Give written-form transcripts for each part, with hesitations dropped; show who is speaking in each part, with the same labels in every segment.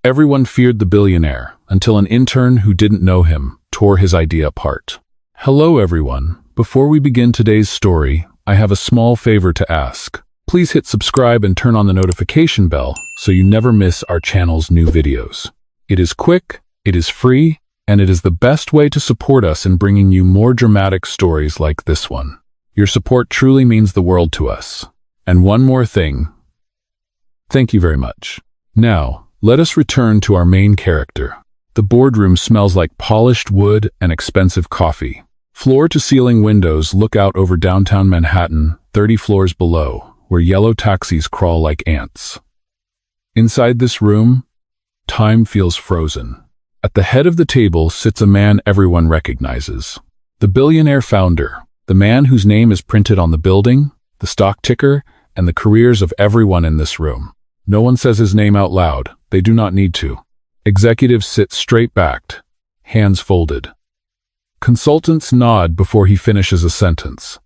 Speaker 1: Everyone feared the billionaire until an intern who didn't know him tore his idea apart. Hello everyone. Before we begin today's story, I have a small favor to ask. Please hit subscribe and turn on the notification bell so you never miss our channel's new videos. It is quick, it is free, and it is the best way to support us in bringing you more dramatic stories like this one. Your support truly means the world to us. And one more thing. Thank you very much. Now, let us return to our main character. The boardroom smells like polished wood and expensive coffee. Floor-to-ceiling windows look out over downtown Manhattan, 30 floors below, where yellow taxis crawl like ants. Inside this room, time feels frozen. At the head of the table sits a man everyone recognizes. The billionaire founder, the man whose name is printed on the building, the stock ticker, and the careers of everyone in this room. No one says his name out loud. They do not need to. Executives sit straight-backed, hands folded. Consultants nod before he finishes a sentence.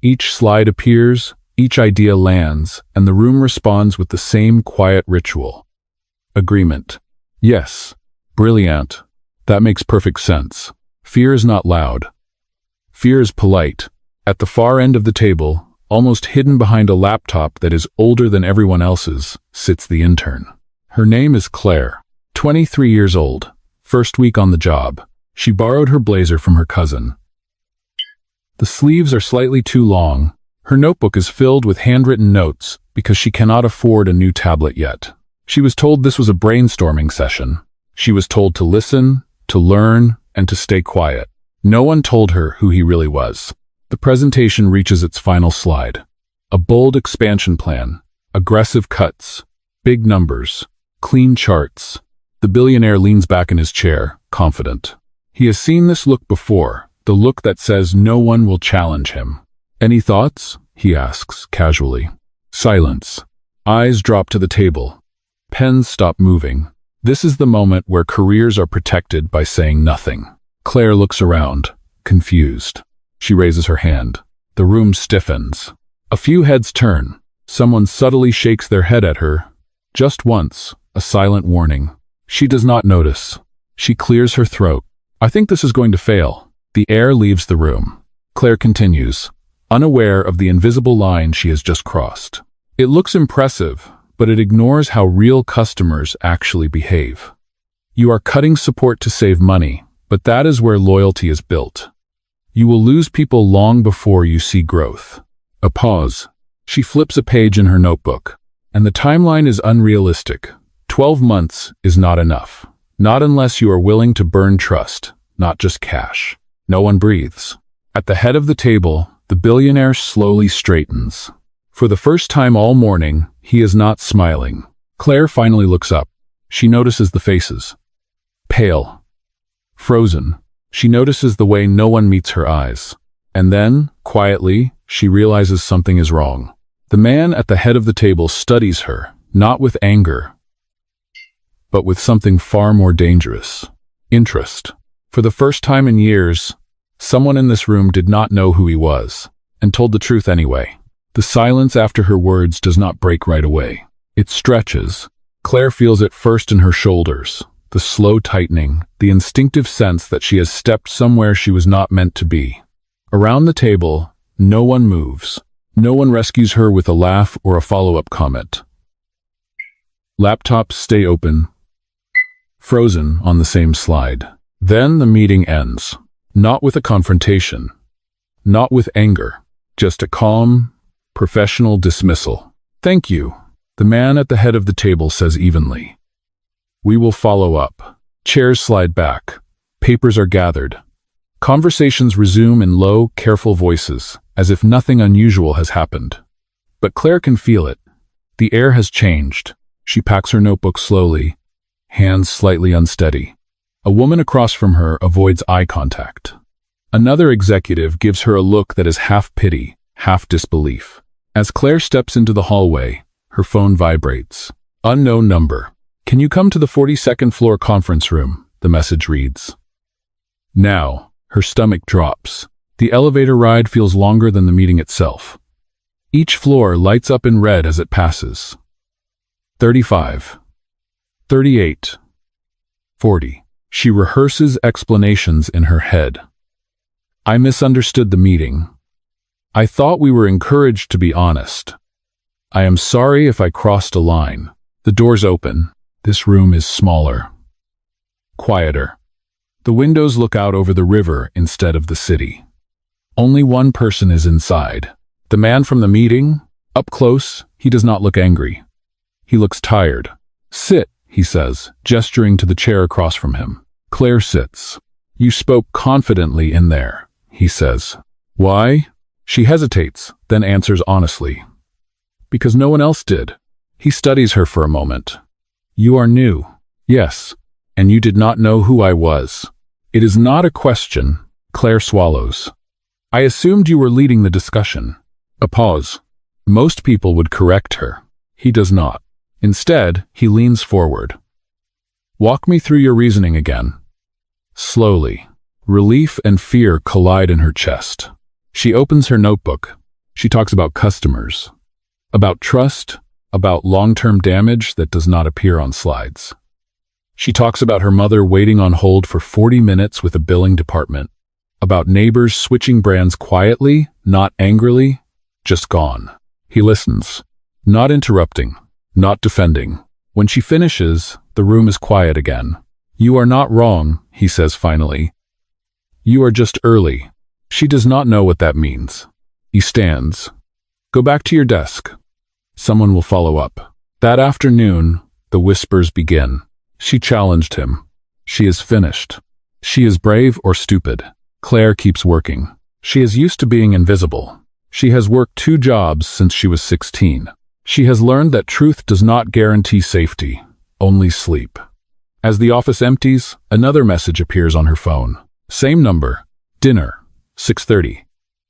Speaker 1: Each slide appears, each idea lands, and the room responds with the same quiet ritual. Agreement. Yes. Brilliant. That makes perfect sense. Fear is not loud. Fear is polite. At the far end of the table, almost hidden behind a laptop that is older than everyone else's, sits the intern. Her name is Claire, 23 years old, first week on the job. She borrowed her blazer from her cousin. The sleeves are slightly too long. Her notebook is filled with handwritten notes because she cannot afford a new tablet yet. She was told this was a brainstorming session. She was told to listen, to learn, and to stay quiet. No one told her who he really was. The presentation reaches its final slide. A bold expansion plan, aggressive cuts, big numbers, clean charts. The billionaire leans back in his chair, confident. He has seen this look before, the look that says no one will challenge him. Any thoughts? He asks, casually. Silence. Eyes drop to the table. Pens stop moving. This is the moment where careers are protected by saying nothing. Claire looks around, confused. She raises her hand. The room stiffens. A few heads turn. Someone subtly shakes their head at her. Just once, a silent warning. She does not notice. She clears her throat. I think this is going to fail. The air leaves the room. Claire continues, unaware of the invisible line she has just crossed. It looks impressive, but it ignores how real customers actually behave. You are cutting support to save money, but that is where loyalty is built. You will lose people long before you see growth. A pause. She flips a page in her notebook, and the timeline is unrealistic. 12 months is not enough. Not unless you are willing to burn trust, not just cash. No one breathes. At the head of the table, the billionaire slowly straightens. For the first time all morning, he is not smiling. Claire finally looks up. She notices the faces. Pale. Frozen. She notices the way no one meets her eyes. And then, quietly, she realizes something is wrong. The man at the head of the table studies her, not with anger, but with something far more dangerous. Interest. For the first time in years, someone in this room did not know who he was, and told the truth anyway. The silence after her words does not break right away. It stretches. Claire feels it first in her shoulders, the slow tightening, the instinctive sense that she has stepped somewhere she was not meant to be. Around the table, no one moves. No one rescues her with a laugh or a follow-up comment. Laptops stay open, frozen on the same slide. Then the meeting ends. Not with a confrontation. Not with anger. Just a calm, professional dismissal. Thank you, the man at the head of the table says evenly. We will follow up. Chairs slide back. Papers are gathered. Conversations resume in low, careful voices, as if nothing unusual has happened. But Claire can feel it. The air has changed. She packs her notebook slowly, hands slightly unsteady. A woman across from her avoids eye contact. Another executive gives her a look that is half pity, half disbelief. As Claire steps into the hallway, her phone vibrates. Unknown number. Can you come to the 42nd floor conference room? The message reads. Now, her stomach drops. The elevator ride feels longer than the meeting itself. Each floor lights up in red as it passes. 35. 38. 40. She rehearses explanations in her head. I misunderstood the meeting. I thought we were encouraged to be honest. I am sorry if I crossed a line. The doors open. This room is smaller. Quieter. The windows look out over the river instead of the city. Only one person is inside. The man from the meeting. Up close, he does not look angry. He looks tired. Sit, he says, gesturing to the chair across from him. Claire sits. You spoke confidently in there, he says. Why? She hesitates, then answers honestly. Because no one else did. He studies her for a moment. You are new. Yes, and you did not know who I was. It is not a question. Claire swallows. I assumed you were leading the discussion. A pause. Most people would correct her. He does not. Instead, he leans forward. Walk me through your reasoning again. Slowly. Relief and fear collide in her chest. She opens her notebook. She talks about customers, about trust, about long-term damage that does not appear on slides. She talks about her mother waiting on hold for 40 minutes with a billing department, about neighbors switching brands quietly, not angrily, just gone. He listens, not interrupting, not defending. When she finishes, the room is quiet again. You are not wrong, he says finally. You are just early. She does not know what that means. He stands. Go back to your desk. Someone will follow up. That afternoon, the whispers begin. She challenged him. She is finished. She is brave or stupid. Claire keeps working. She is used to being invisible. She has worked 2 jobs since she was 16. She has learned that truth does not guarantee safety, only sleep. As the office empties, another message appears on her phone. Same number. Dinner. 6:30.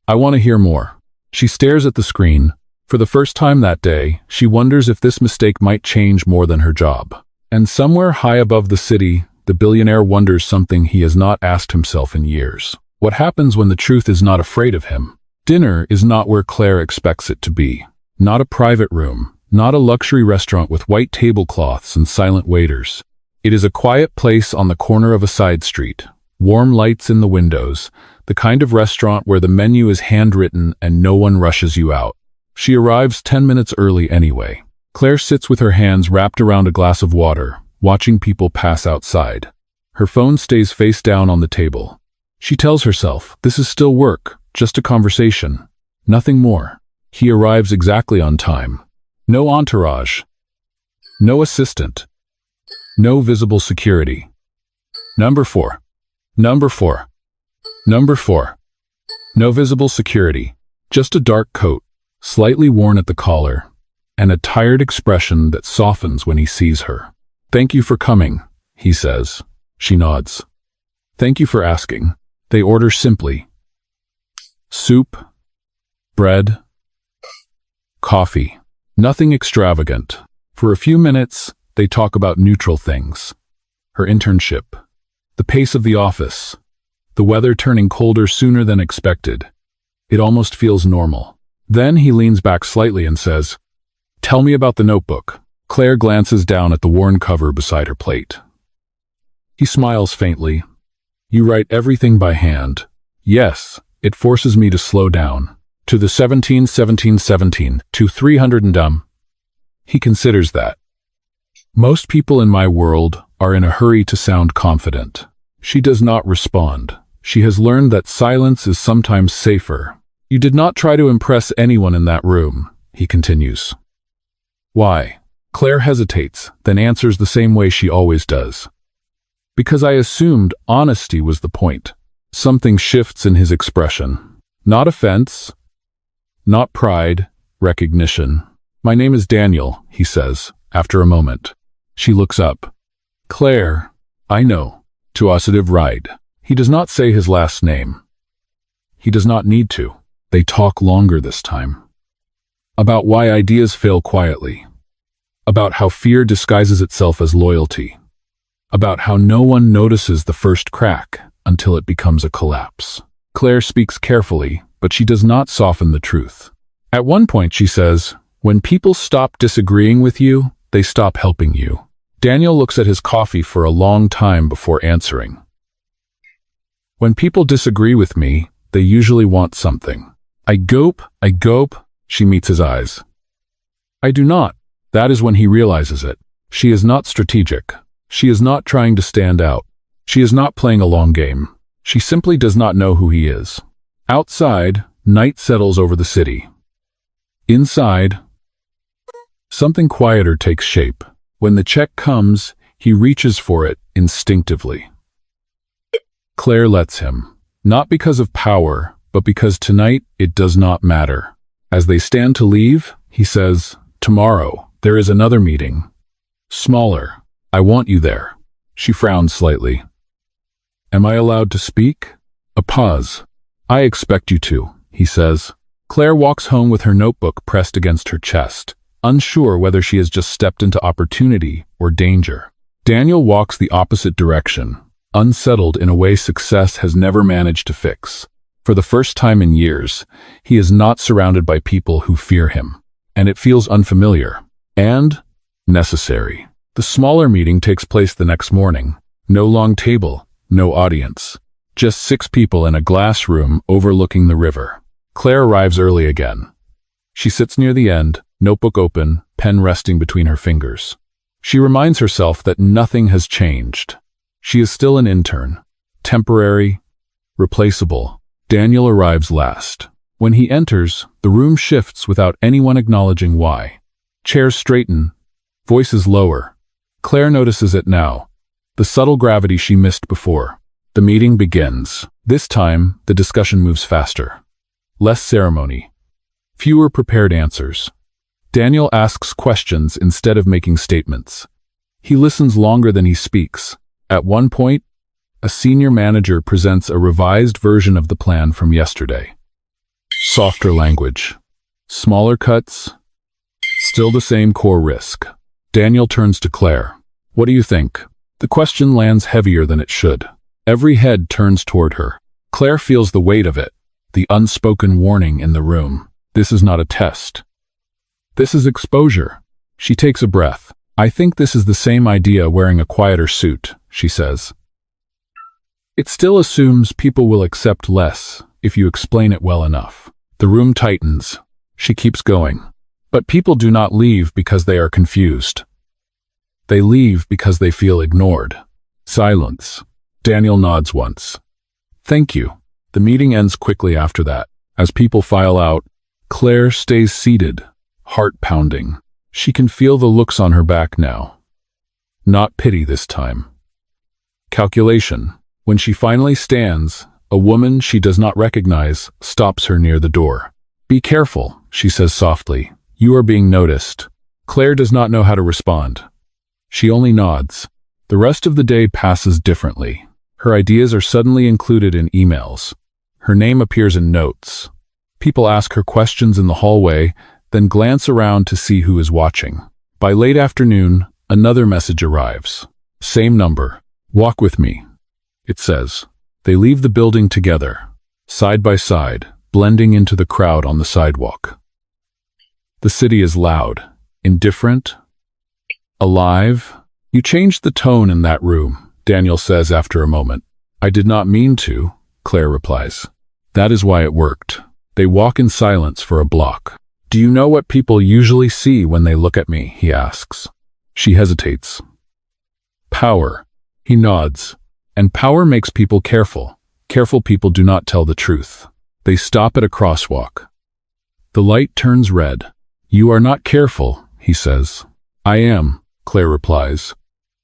Speaker 1: I want to hear more. She stares at the screen. For the first time that day, she wonders if this mistake might change more than her job. And somewhere high above the city, the billionaire wonders something he has not asked himself in years. What happens when the truth is not afraid of him? Dinner is not where Claire expects it to be. Not a private room, not a luxury restaurant with white tablecloths and silent waiters. It is a quiet place on the corner of a side street, warm lights in the windows, the kind of restaurant where the menu is handwritten and no one rushes you out. She arrives 10 minutes early anyway. Claire sits with her hands wrapped around a glass of water, watching people pass outside. Her phone stays face down on the table. She tells herself, this is still work, just a conversation. Nothing more. He arrives exactly on time. No entourage. No assistant. No visible security. Number 4. Number 4. Number 4. No visible security. Just a dark coat, slightly worn at the collar, and a tired expression that softens when he sees her. Thank you for coming, he says. She nods. Thank you for asking. They order simply. Soup, bread, coffee. Nothing extravagant. For a few minutes, they talk about neutral things. Her internship, the pace of the office, the weather turning colder sooner than expected. It almost feels normal. Then he leans back slightly and says, Tell me about the notebook. Claire glances down at the worn cover beside her plate. He smiles faintly. You write everything by hand. Yes, it forces me to slow down. To the 17, 17, 17, to 300 and He considers that. Most people in my world are in a hurry to sound confident. She does not respond. She has learned that silence is sometimes safer. You did not try to impress anyone in that room, he continues. Why? Claire hesitates, then answers the same way she always does. Because I assumed honesty was the point. Something shifts in his expression. Not offense, not pride, recognition. My name is Daniel, he says, after a moment. She looks up. Claire, I know. To oscillative ride. He does not say his last name. He does not need to. They talk longer this time. About why ideas fail quietly. About how fear disguises itself as loyalty. About how no one notices the first crack until it becomes a collapse. Claire speaks carefully, but she does not soften the truth. At one point she says, when people stop disagreeing with you, they stop helping you. Daniel looks at his coffee for a long time before answering. When people disagree with me, they usually want something. I gulp. She meets his eyes. I do not. That is when he realizes it. She is not strategic. She is not trying to stand out. She is not playing a long game. She simply does not know who he is. Outside, night settles over the city. Inside, something quieter takes shape. When the check comes, he reaches for it instinctively. Claire lets him, not because of power, but because tonight it does not matter. As they stand to leave, he says, "Tomorrow, there is another meeting. Smaller. I want you there." She frowns slightly. "Am I allowed to speak?" A pause. "I expect you to," he says. Claire walks home with her notebook pressed against her chest, unsure whether she has just stepped into opportunity or danger. Daniel walks the opposite direction, unsettled in a way success has never managed to fix. For the first time in years, he is not surrounded by people who fear him, and it feels unfamiliar and necessary. The smaller meeting takes place the next morning. No long table, no audience. Just 6 people in a glass room overlooking the river. Claire arrives early again. She sits near the end, notebook open, pen resting between her fingers. She reminds herself that nothing has changed. She is still an intern, temporary, replaceable. Daniel arrives last. When he enters, the room shifts without anyone acknowledging why. Chairs straighten, voices lower. Claire notices it now, the subtle gravity she missed before. The meeting begins. This time, the discussion moves faster. Less ceremony. Fewer prepared answers. Daniel asks questions instead of making statements. He listens longer than he speaks. At one point, a senior manager presents a revised version of the plan from yesterday. Softer language. Smaller cuts. Still the same core risk. Daniel turns to Claire. "What do you think?" The question lands heavier than it should. Every head turns toward her. Claire feels the weight of it, the unspoken warning in the room. This is not a test. This is exposure. She takes a breath. "I think this is the same idea wearing a quieter suit," she says. "It still assumes people will accept less if you explain it well enough." The room tightens. She keeps going. But people do not leave because they are confused. They leave because they feel ignored. Silence. Daniel nods once. "Thank you." The meeting ends quickly after that. As people file out, Claire stays seated, heart pounding. She can feel the looks on her back now. Not pity this time. Calculation. When she finally stands, a woman she does not recognize stops her near the door. "Be careful," she says softly. "You are being noticed." Claire does not know how to respond. She only nods. The rest of the day passes differently. Her ideas are suddenly included in emails. Her name appears in notes. People ask her questions in the hallway, then glance around to see who is watching. By late afternoon, another message arrives. Same number. "Walk with me," it says. They leave the building together, side by side, blending into the crowd on the sidewalk. The city is loud, indifferent, alive. "You changed the tone in that room," Daniel says after a moment. "I did not mean to," Claire replies. "That is why it worked." They walk in silence for a block. "Do you know what people usually see when they look at me?" he asks. She hesitates. "Power." He nods. "And power makes people careful. Careful people do not tell the truth." They stop at a crosswalk. The light turns red. "You are not careful," he says. "I am," Claire replies.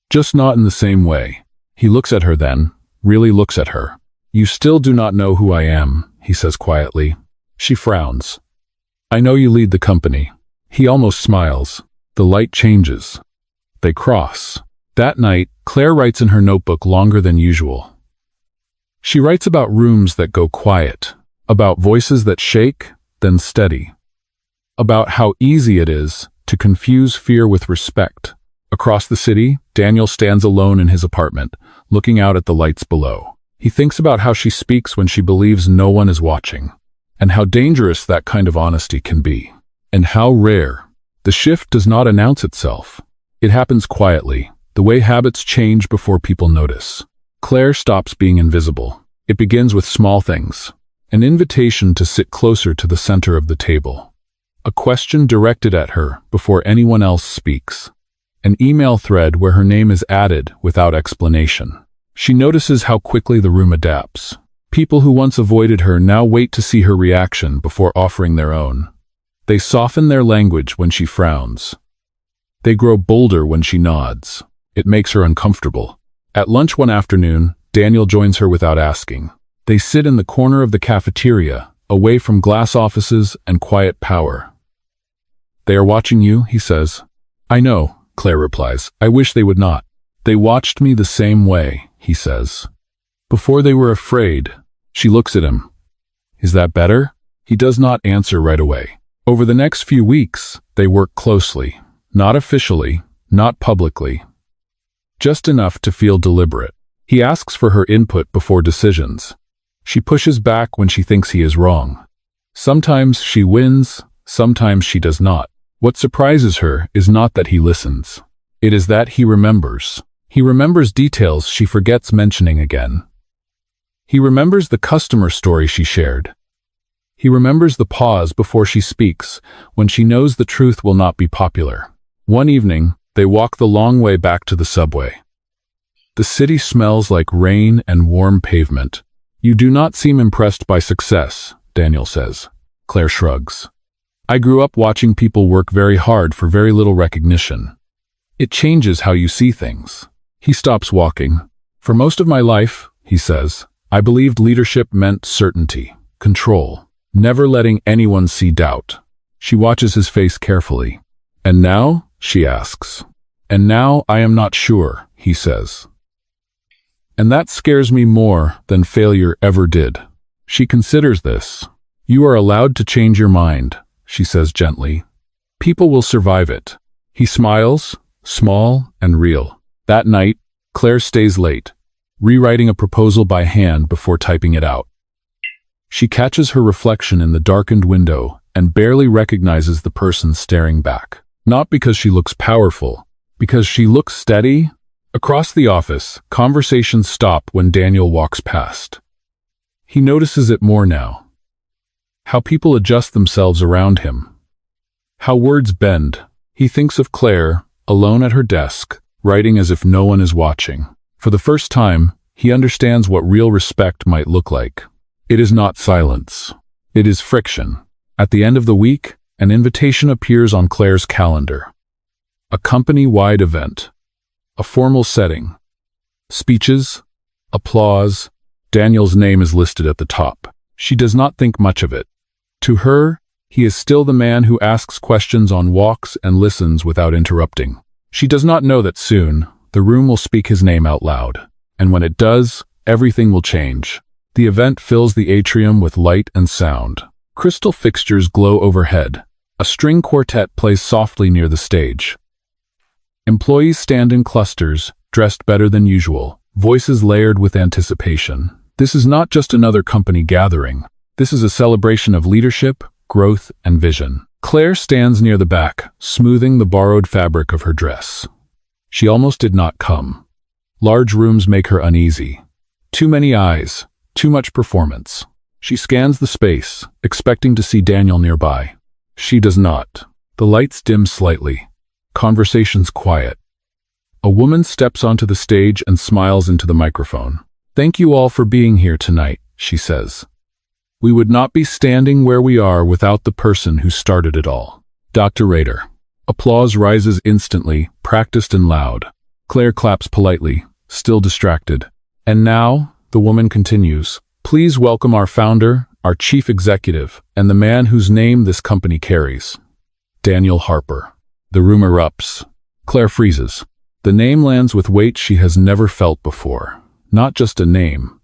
Speaker 1: "Just not in the same way." He looks at her then, really looks at her. "You still do not know who I am," he says quietly. She frowns. "I know you lead the company." He almost smiles. The light changes. They cross. That night, Claire writes in her notebook longer than usual. She writes about rooms that go quiet, about voices that shake, then steady, about how easy it is to confuse fear with respect. Across the city, Daniel stands alone in his apartment, looking out at the lights below. He thinks about how she speaks when she believes no one is watching, and how dangerous that kind of honesty can be, and how rare. The shift does not announce itself. It happens quietly, the way habits change before people notice. Claire stops being invisible. It begins with small things. An invitation to sit closer to the center of the table. A question directed at her before anyone else speaks. An email thread where her name is added without explanation. She notices how quickly the room adapts. People who once avoided her now wait to see her reaction before offering their own. They soften their language when she frowns. They grow bolder when she nods. It makes her uncomfortable. At lunch one afternoon, Daniel joins her without asking. They sit in the corner of the cafeteria, away from glass offices and quiet power. "They are watching you," he says. "I know," Claire replies. "I wish they would not." "They watched me the same way," he says. "Before they were afraid." She looks at him. "Is that better?" He does not answer right away. Over the next few weeks, they work closely. Not officially, not publicly. Just enough to feel deliberate. He asks for her input before decisions. She pushes back when she thinks he is wrong. Sometimes she wins, sometimes she does not. What surprises her is not that he listens. It is that he remembers. He remembers details she forgets mentioning again. He remembers the customer story she shared. He remembers the pause before she speaks, when she knows the truth will not be popular. One evening, they walk the long way back to the subway. The city smells like rain and warm pavement. "You do not seem impressed by success," Daniel says. Claire shrugs. "I grew up watching people work very hard for very little recognition. It changes how you see things." He stops walking. "For most of my life," he says, "I believed leadership meant certainty, control, never letting anyone see doubt." She watches his face carefully. "And now?" she asks. "And now I am not sure," he says. "And that scares me more than failure ever did." She considers this. "You are allowed to change your mind," she says gently. "People will survive it." He smiles, small and real. That night, Claire stays late, rewriting a proposal by hand before typing it out. She catches her reflection in the darkened window and barely recognizes the person staring back. Not because she looks powerful, because she looks steady. Across the office, conversations stop when Daniel walks past. He notices it more now. How people adjust themselves around him. How words bend. He thinks of Claire, alone at her desk, writing as if no one is watching. For the first time, he understands what real respect might look like. It is not silence. It is friction. At the end of the week, an invitation appears on Claire's calendar. A company-wide event. A formal setting. Speeches. Applause. Daniel's name is listed at the top. She does not think much of it. To her, he is still the man who asks questions on walks and listens without interrupting. She does not know that soon, the room will speak his name out loud. And when it does, everything will change. The event fills the atrium with light and sound. Crystal fixtures glow overhead. A string quartet plays softly near the stage. Employees stand in clusters, dressed better than usual, voices layered with anticipation. This is not just another company gathering. This is a celebration of leadership, growth, and vision. Claire stands near the back, smoothing the borrowed fabric of her dress. She almost did not come. Large rooms make her uneasy. Too many eyes, too much performance. She scans the space, expecting to see Daniel nearby. She does not. The lights dim slightly. Conversations quiet. A woman steps onto the stage and smiles into the microphone. "Thank you all for being here tonight," she says. "We would not be standing where we are without the person who started it all." Dr. Rader. Applause rises instantly, practiced and loud. Claire claps politely, still distracted. "And now," the woman continues, "please welcome our founder, our chief executive, and the man whose name this company carries. Daniel Harper." The room erupts. Claire freezes. The name lands with weight she has never felt before. Not just a name.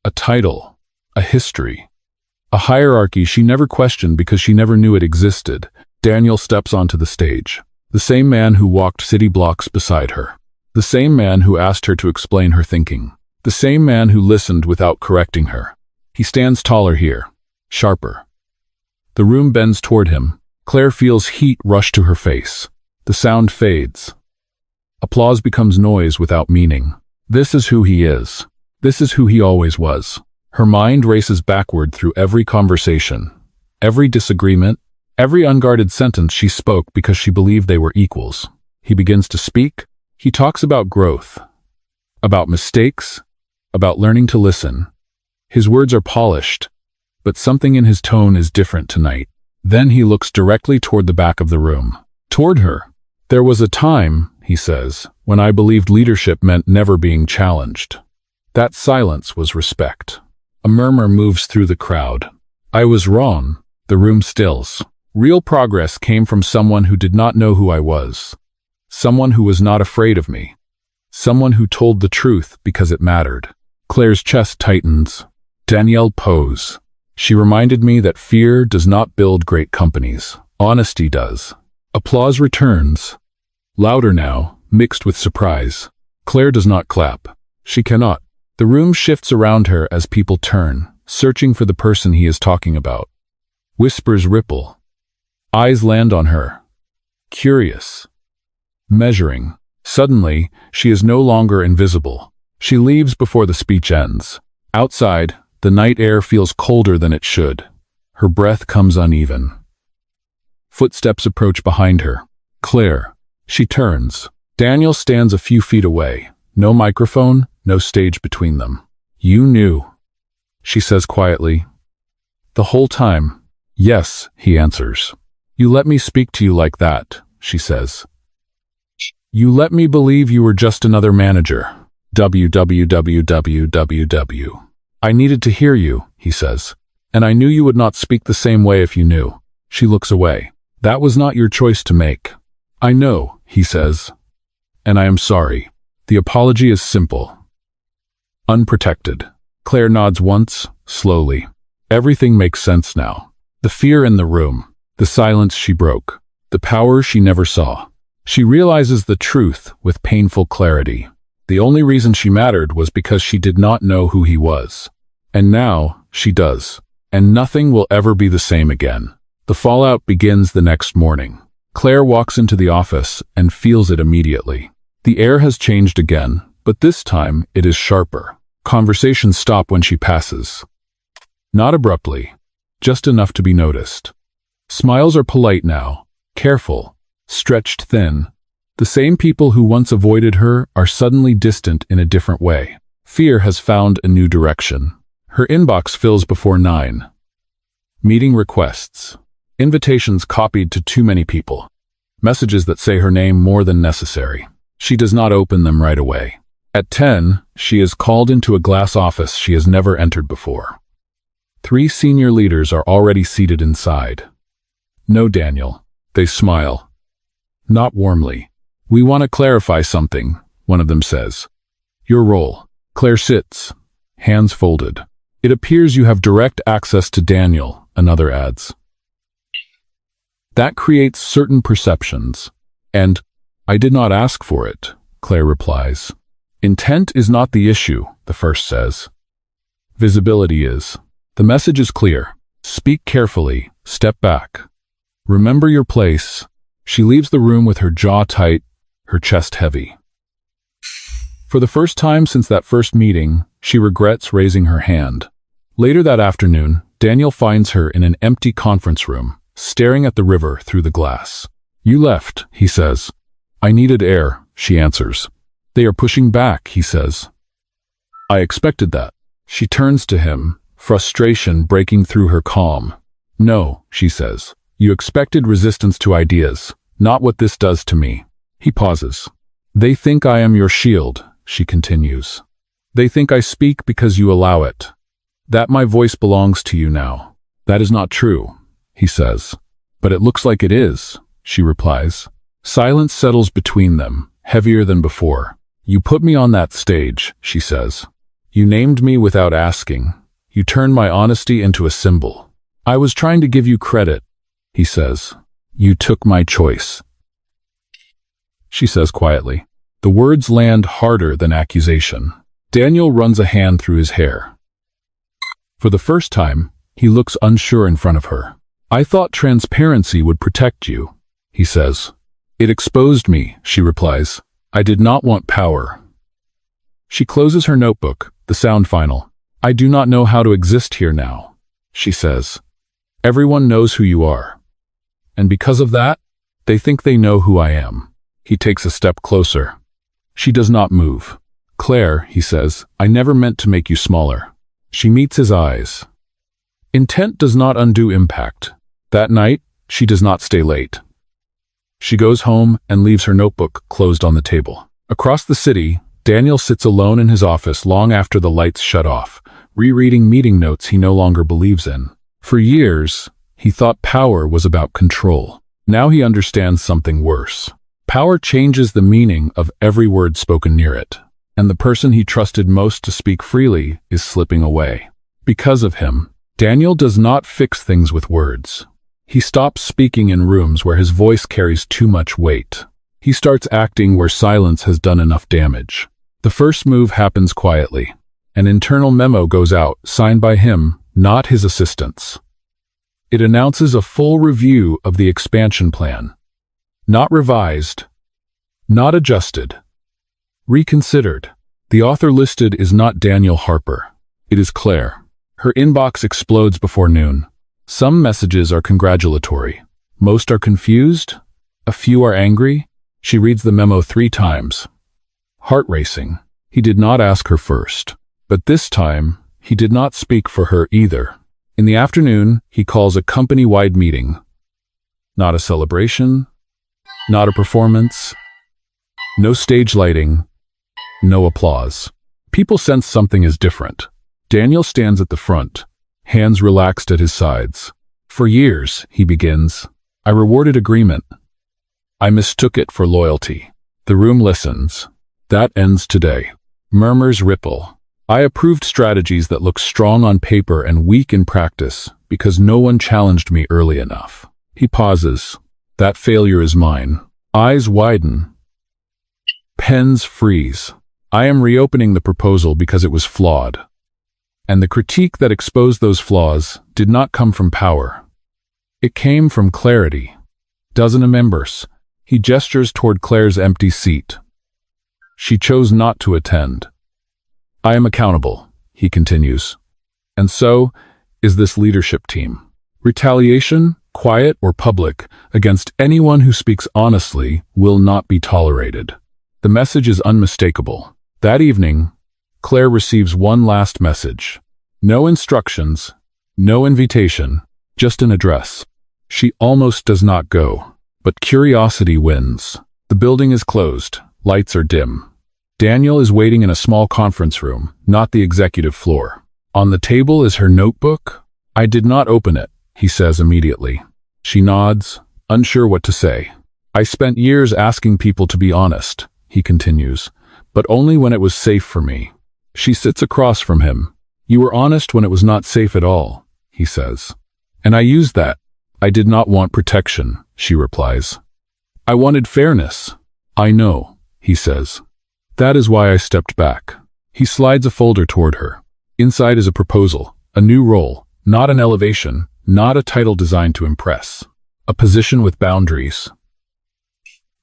Speaker 1: A title. A history. A hierarchy she never questioned because she never knew it existed. Daniel steps onto the stage. The same man who walked city blocks beside her. The same man who asked her to explain her thinking. The same man who listened without correcting her. He stands taller here. Sharper. The room bends toward him. Claire feels heat rush to her face. The sound fades. Applause becomes noise without meaning. This is who he is. This is who he always was. Her mind races backward through every conversation, every disagreement, every unguarded sentence she spoke because she believed they were equals. He begins to speak. He talks about growth, about mistakes, about learning to listen. His words are polished, but something in his tone is different tonight. Then he looks directly toward the back of the room, toward her. There was a time, he says, when I believed leadership meant never being challenged. That silence was respect. A murmur moves through the crowd. I was wrong. The room stills. Real progress came from someone who did not know who I was. Someone who was not afraid of me. Someone who told the truth because it mattered. Claire's chest tightens. Danielle pose. She reminded me that fear does not build great companies. Honesty does. Applause returns. Louder now, mixed with surprise. Claire does not clap. She cannot. The room shifts around her as people turn, searching for the person he is talking about. Whispers ripple. Eyes land on her. Curious. Measuring. Suddenly, she is no longer invisible. She leaves before the speech ends. Outside, the night air feels colder than it should. Her breath comes uneven. Footsteps approach behind her. Claire. She turns. Daniel stands a few feet away. No microphone, no stage between them. You knew, she says quietly. The whole time. Yes, he answers. You let me speak to you like that, she says. You let me believe you were just another manager. www. I needed to hear you, he says. And I knew you would not speak the same way if you knew. She looks away. That was not your choice to make. I know, he says. And I am sorry. The apology is simple. Unprotected. Claire nods once, slowly. Everything makes sense now. The fear in the room, the silence she broke, the power she never saw. She realizes the truth with painful clarity. The only reason she mattered was because she did not know who he was. And now, she does. And nothing will ever be the same again. The fallout begins the next morning. Claire walks into the office and feels it immediately. The air has changed again, but this time it is sharper. Conversations stop when she passes. Not abruptly, just enough to be noticed. Smiles are polite now, careful, stretched thin. The same people who once avoided her are suddenly distant in a different way. Fear has found a new direction. Her inbox fills before 9. Meeting requests. Invitations copied to too many people. Messages that say her name more than necessary. She does not open them right away. At 10, she is called into a glass office she has never entered before. 3 senior leaders are already seated inside. No, Daniel. They smile. Not warmly. We want to clarify something, one of them says. Your role. Claire sits, hands folded. It appears you have direct access to Daniel, another adds. That creates certain perceptions. And, I did not ask for it, Claire replies. Intent is not the issue, the first says. Visibility is. The message is clear. Speak carefully, step back. Remember your place. She leaves the room with her jaw tight, her chest heavy. For the first time since that first meeting, she regrets raising her hand. Later that afternoon, Daniel finds her in an empty conference room, staring at the river through the glass. You left, he says. I needed air, she answers. They are pushing back, he says. I expected that. She turns to him, frustration breaking through her calm. No, she says. You expected resistance to ideas, not what this does to me. He pauses. They think I am your shield, she continues. They think I speak because you allow it. That my voice belongs to you now. That is not true, he says. But it looks like it is, she replies. Silence settles between them, heavier than before. You put me on that stage, she says. You named me without asking. You turned my honesty into a symbol. I was trying to give you credit, he says. You took my choice. She says quietly. The words land harder than accusation. Daniel runs a hand through his hair. For the first time, he looks unsure in front of her. I thought transparency would protect you, he says. It exposed me, she replies. I did not want power. She closes her notebook, the sound final. I do not know how to exist here now, she says. Everyone knows who you are. And because of that, they think they know who I am. He takes a step closer. She does not move. Claire, he says, I never meant to make you smaller. She meets his eyes. Intent does not undo impact. That night, she does not stay late. She goes home and leaves her notebook closed on the table. Across the city, Daniel sits alone in his office long after the lights shut off, rereading meeting notes he no longer believes in. For years, he thought power was about control. Now he understands something worse. Power changes the meaning of every word spoken near it, and the person he trusted most to speak freely is slipping away. Because of him, Daniel does not fix things with words. He stops speaking in rooms where his voice carries too much weight. He starts acting where silence has done enough damage. The first move happens quietly. An internal memo goes out, signed by him, not his assistants. It announces a full review of the expansion plan. Not revised, not adjusted, reconsidered. The author listed is not Daniel Harper. It is Claire. Her inbox explodes before noon. Some messages are congratulatory. Most are confused. A few are angry. She reads the memo 3 times. Heart racing. He did not ask her first. But this time, he did not speak for her either. In the afternoon, he calls a company-wide meeting. Not a celebration. Not a performance. No stage lighting. No applause. People sense something is different. Daniel stands at the front, hands relaxed at his sides. For years, he begins, I rewarded agreement. I mistook it for loyalty. The room listens. That ends today. Murmurs ripple. I approved strategies that look strong on paper and weak in practice because no one challenged me early enough. He pauses. That failure is mine. Eyes widen. Pens freeze. I am reopening the proposal because it was flawed. And the critique that exposed those flaws did not come from power. It came from clarity. Dozen members. He gestures toward Claire's empty seat. She chose not to attend. I am accountable, he continues. And so is this leadership team. Retaliation, quiet or public, against anyone who speaks honestly will not be tolerated. The message is unmistakable. That evening, Claire receives one last message. No instructions, no invitation, just an address. She almost does not go, but curiosity wins. The building is closed, lights are dim. Daniel is waiting in a small conference room, not the executive floor. On the table is her notebook. I did not open it, he says immediately. She nods, unsure what to say. I spent years asking people to be honest, he continues, but only when it was safe for me. She sits across from him. You were honest when it was not safe at all, he says. And I used that. I did not want protection, she replies. I wanted fairness. I know, he says. That is why I stepped back. He slides a folder toward her. Inside is a proposal, a new role, not an elevation, not a title designed to impress. A position with boundaries.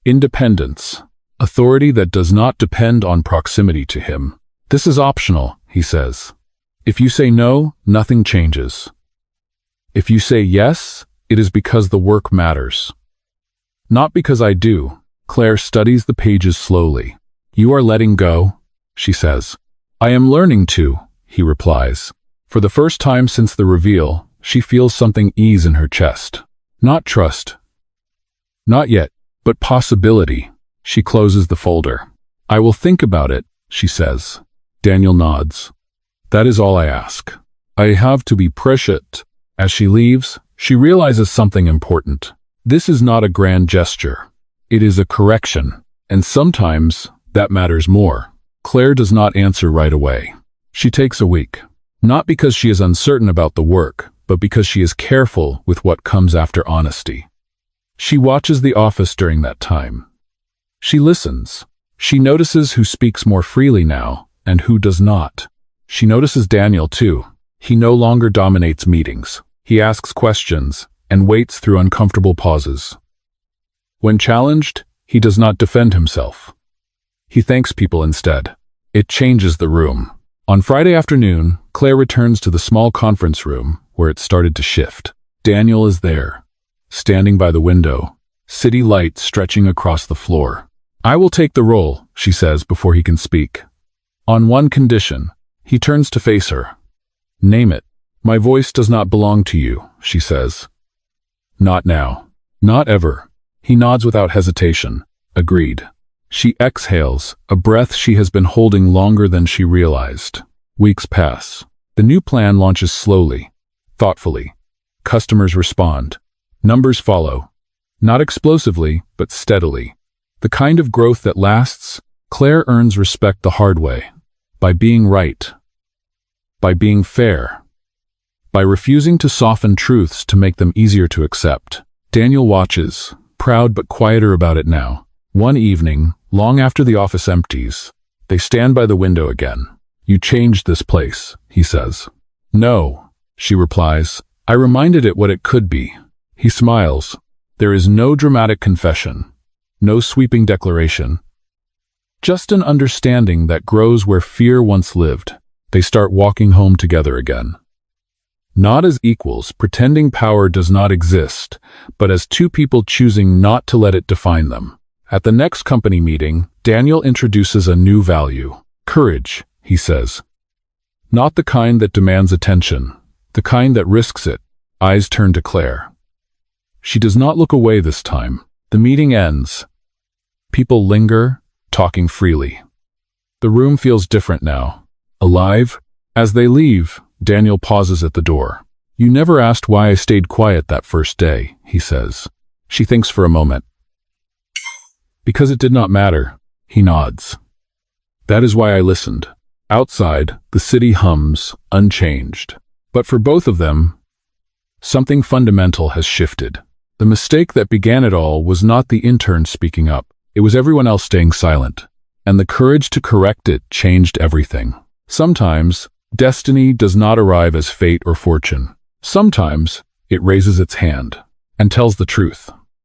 Speaker 1: Independence. Authority that does not depend on proximity to him. This is optional, he says. If you say no, nothing changes. If you say yes, it is because the work matters. Not because I do. Claire studies the pages slowly. You are letting go, she says. I am learning to, he replies. For the first time since the reveal, she feels something ease in her chest. Not trust. Not yet, but possibility. She closes the folder. I will think about it, she says. Daniel nods. That is all I ask. I have to be prescient. As she leaves, she realizes something important. This is not a grand gesture. It is a correction, and sometimes that matters more. Claire does not answer right away. She takes a week. Not because she is uncertain about the work, but because she is careful with what comes after honesty. She watches the office during that time. She listens. She notices who speaks more freely now and who does not. She notices Daniel too. He no longer dominates meetings. He asks questions and waits through uncomfortable pauses. When challenged, he does not defend himself. He thanks people instead. It changes the room. On Friday afternoon, Claire returns to the small conference room where it started to shift. Daniel is there, standing by the window, city lights stretching across the floor. "I will take the role," she says before he can speak. "On one condition." He turns to face her. "Name it." "My voice does not belong to you," she says. "Not now. Not ever." He nods without hesitation. Agreed. She exhales, a breath she has been holding longer than she realized. Weeks pass. The new plan launches slowly, thoughtfully. Customers respond. Numbers follow. Not explosively, but steadily. The kind of growth that lasts. Claire earns respect the hard way. By being right. By being fair. By refusing to soften truths to make them easier to accept. Daniel watches, proud but quieter about it now. One evening, long after the office empties, they stand by the window again. "You changed this place," he says. "No," she replies. "I reminded it what it could be." He smiles. There is no dramatic confession, no sweeping declaration. Just an understanding that grows where fear once lived. They start walking home together again. Not as equals, pretending power does not exist, but as two people choosing not to let it define them. At the next company meeting, Daniel introduces a new value. Courage, he says. Not the kind that demands attention, the kind that risks it. Eyes turn to Claire. She does not look away this time. The meeting ends. People linger, talking freely. The room feels different now. Alive? As they leave, Daniel pauses at the door. "You never asked why I stayed quiet that first day," he says. She thinks for a moment. "Because it did not matter," he nods. "That is why I listened." Outside, the city hums, unchanged. But for both of them, something fundamental has shifted. The mistake that began it all was not the intern speaking up. It was everyone else staying silent. And the courage to correct it changed everything. Sometimes, destiny does not arrive as fate or fortune. Sometimes, it raises its hand and tells the truth.